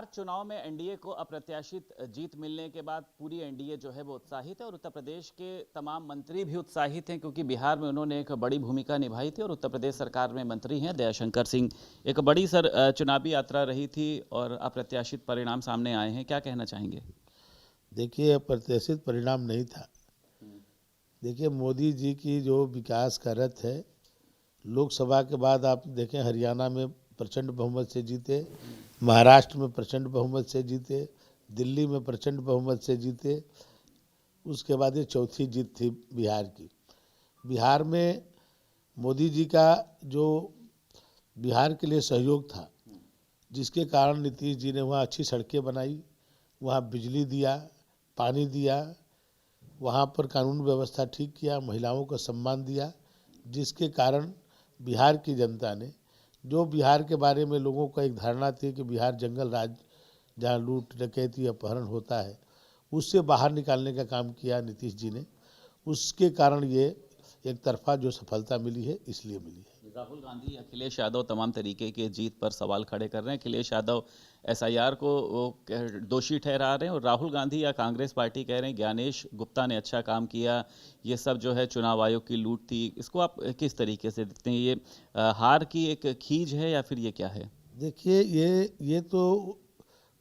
बिहार चुनाव में एनडीए को अप्रत्याशित जीत मिलने के बाद पूरी एनडीए जो है वो उत्साहित है और उत्तर प्रदेश के तमाम मंत्री भी उत्साहित हैं, क्योंकि बिहार में उन्होंने एक बड़ी भूमिका निभाई थी और उत्तर प्रदेश सरकार में मंत्री हैं दयाशंकर सिंह। एक बड़ी चुनावी यात्रा रही थी और अप्रत्याशित परिणाम सामने आए हैं, क्या कहना चाहेंगे? देखिए, अप्रत्याशित परिणाम नहीं था। देखिए, मोदी जी की जो विकास का रथ है, लोकसभा के बाद आप देखें हरियाणा में प्रचंड बहुमत से जीते, महाराष्ट्र में प्रचंड बहुमत से जीते, दिल्ली में प्रचंड बहुमत से जीते। उसके बाद ये चौथी जीत थी बिहार की। बिहार में मोदी जी का जो बिहार के लिए सहयोग था, जिसके कारण नीतीश जी ने वहाँ अच्छी सड़कें बनाई, वहाँ बिजली दिया, पानी दिया, वहाँ पर कानून व्यवस्था ठीक किया, महिलाओं को सम्मान दिया, जिसके कारण बिहार की जनता ने, जो बिहार के बारे में लोगों को एक धारणा थी कि बिहार जंगल राज जहाँ लूट डकैती अपहरण होता है, उससे बाहर निकालने का काम किया नीतीश जी ने। उसके कारण ये एक तरफा जो सफलता मिली है, इसलिए मिली है। राहुल गांधी, अखिलेश यादव तमाम तरीके के जीत पर सवाल खड़े कर रहे हैं। अखिलेश यादव एसआईआर को दोषी ठहरा रहे हैं और राहुल गांधी या कांग्रेस पार्टी कह रहे हैं ज्ञानेश गुप्ता ने अच्छा काम किया, ये सब जो है चुनाव आयोग की लूट थी। इसको आप किस तरीके से देखते हैं? ये हार की एक खींच है या फिर ये क्या है? देखिए, ये तो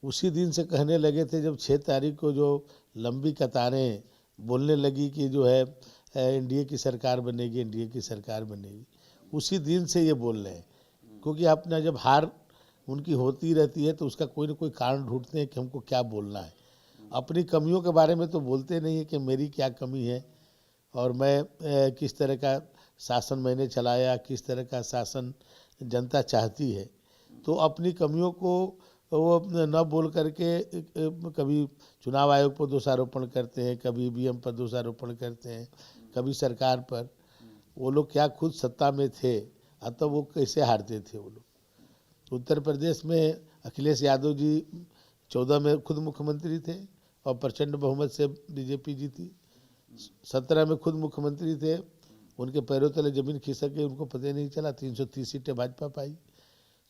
उसी दिन से कहने लगे थे जब 6 तारीख को जो लंबी कतारें बोलने लगी कि जो है एनडीए की सरकार बनेगी, एनडीए की सरकार बनेगी। उसी दिन से ये बोल रहे हैं, क्योंकि अपना जब हार उनकी होती रहती है तो उसका कोई ना कोई कारण ढूंढते हैं कि हमको क्या बोलना है। अपनी कमियों के बारे में तो बोलते नहीं है कि मेरी क्या कमी है और मैं किस तरह का शासन मैंने चलाया, किस तरह का शासन जनता चाहती है। तो अपनी कमियों को वो न बोल करके कभी चुनाव आयोग पर दोषारोपण करते हैं, कभी ईवीएम पर दोषारोपण करते हैं, कभी सरकार पर। वो लोग क्या खुद सत्ता में थे, अब तो वो कैसे हारते थे वो लोग। उत्तर प्रदेश में अखिलेश यादव जी 14 में खुद मुख्यमंत्री थे और प्रचंड बहुमत से बीजेपी जीती। 17 में खुद मुख्यमंत्री थे, उनके पैरों तले जमीन खिसक गई, उनको पता नहीं चला। 330 सीटें भाजपा पाई।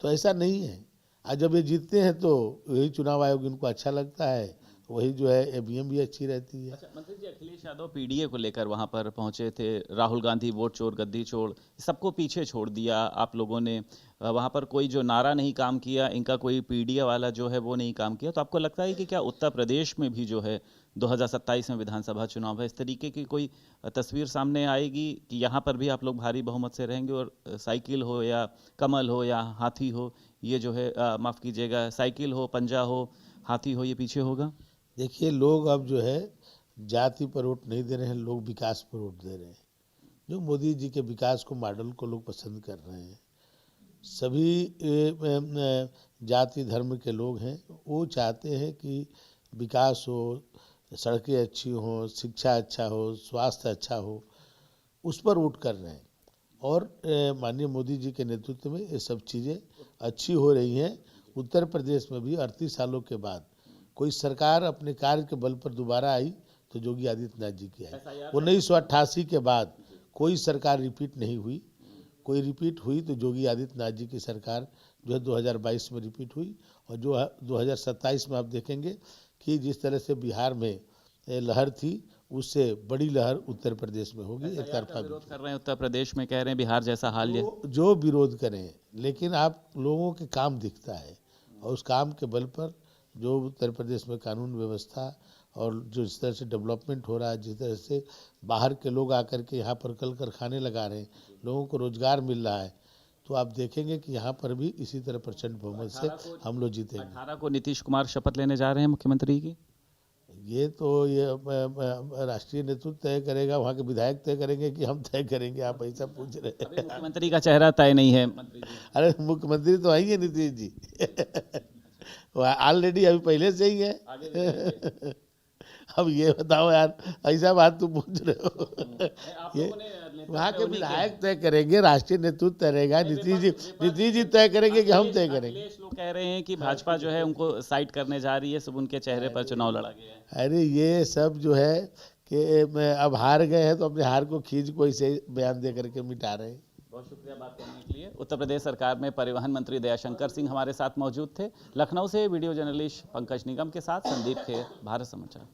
तो ऐसा नहीं है। आज जब ये जीतते हैं तो यही चुनाव आयोग इनको अच्छा लगता है, वही जो है ईवीएम भी अच्छी रहती है। अच्छा मंत्री जी, अखिलेश यादव पीडीए को लेकर वहां पर पहुंचे थे। राहुल गांधी वोट चोर गद्दी चोर सबको पीछे छोड़ दिया आप लोगों ने। वहां पर कोई जो नारा नहीं काम किया, इनका कोई पीडीए वाला जो है वो नहीं काम किया। तो आपको लगता है कि क्या उत्तर प्रदेश में भी जो है 2027 में विधानसभा चुनाव है, इस तरीके की कोई तस्वीर सामने आएगी कि यहाँ पर भी आप लोग भारी बहुमत से रहेंगे और साइकिल हो या कमल हो या हाथी हो, ये जो है माफ़ कीजिएगा, साइकिल हो, पंजा हो, हाथी हो, ये पीछे होगा? देखिए, लोग अब जो है जाति पर वोट नहीं दे रहे हैं, लोग विकास पर वोट दे रहे हैं। जो मोदी जी के विकास को मॉडल को लोग पसंद कर रहे हैं। सभी जाति धर्म के लोग हैं, वो चाहते हैं कि विकास हो, सड़कें अच्छी हों, शिक्षा अच्छा हो, स्वास्थ्य अच्छा हो, उस पर वोट कर रहे हैं। और माननीय मोदी जी के नेतृत्व में ये सब चीज़ें अच्छी हो रही हैं। उत्तर प्रदेश में भी 38 सालों के बाद कोई सरकार अपने कार्य के बल पर दोबारा आई तो योगी आदित्यनाथ जी की आई। 1988 के बाद कोई सरकार रिपीट नहीं हुई। कोई रिपीट हुई तो योगी आदित्यनाथ जी की सरकार जो है 2022 में रिपीट हुई। और जो 2027 में आप देखेंगे कि जिस तरह से बिहार में लहर थी, उससे बड़ी लहर उत्तर प्रदेश में होगी। एक तरफा विरोध कर रहे हैं उत्तर प्रदेश में, कह रहे हैं बिहार जैसा हाल है। जो विरोध करें, लेकिन आप लोगों के काम दिखता है और उस काम के बल पर जो उत्तर प्रदेश में कानून व्यवस्था और जो जिस तरह से डेवलपमेंट हो रहा है, जिस तरह से बाहर के लोग आकर के यहाँ पर कल कारखाने लगा रहे हैं, लोगों को रोजगार मिल रहा है, तो आप देखेंगे कि यहाँ पर भी इसी तरह प्रचंड बहुमत से हम लोग जीतेंगे। 18 को नीतीश कुमार शपथ लेने जा रहे हैं मुख्यमंत्री की। ये राष्ट्रीय नेतृत्व तय करेगा, वहाँ के विधायक तय करेंगे कि हम तय करेंगे? आप ऐसा पूछ रहे हैं। मुख्यमंत्री का चेहरा तय नहीं है मंत्री जी। अरे मुख्यमंत्री तो आएंगे नीतीश जी, ऑलरेडी अभी पहले से ही है। अब ये बताओ यार, ऐसा बात तुम पूछ रहे हो। ये वहाँ के विधायक तय करेंगे, राष्ट्रीय नेतृत्व तय रहेगा, नीतीश जी तय करेंगे कि हम तय करेंगे? लोग कह रहे हैं कि भाजपा जो है उनको साइड करने जा रही है, सब उनके चेहरे पर चुनाव लड़ा गया है। अरे ये सब जो है कि अब हार गए हैं तो अपने हार को खींच को ऐसे बयान दे करके मिटा रहे हैं। बहुत शुक्रिया बात करने के लिए। उत्तर प्रदेश सरकार में परिवहन मंत्री दयाशंकर सिंह हमारे साथ मौजूद थे। लखनऊ से वीडियो जर्नलिस्ट पंकज निगम के साथ संदीप खेर, भारत समाचार।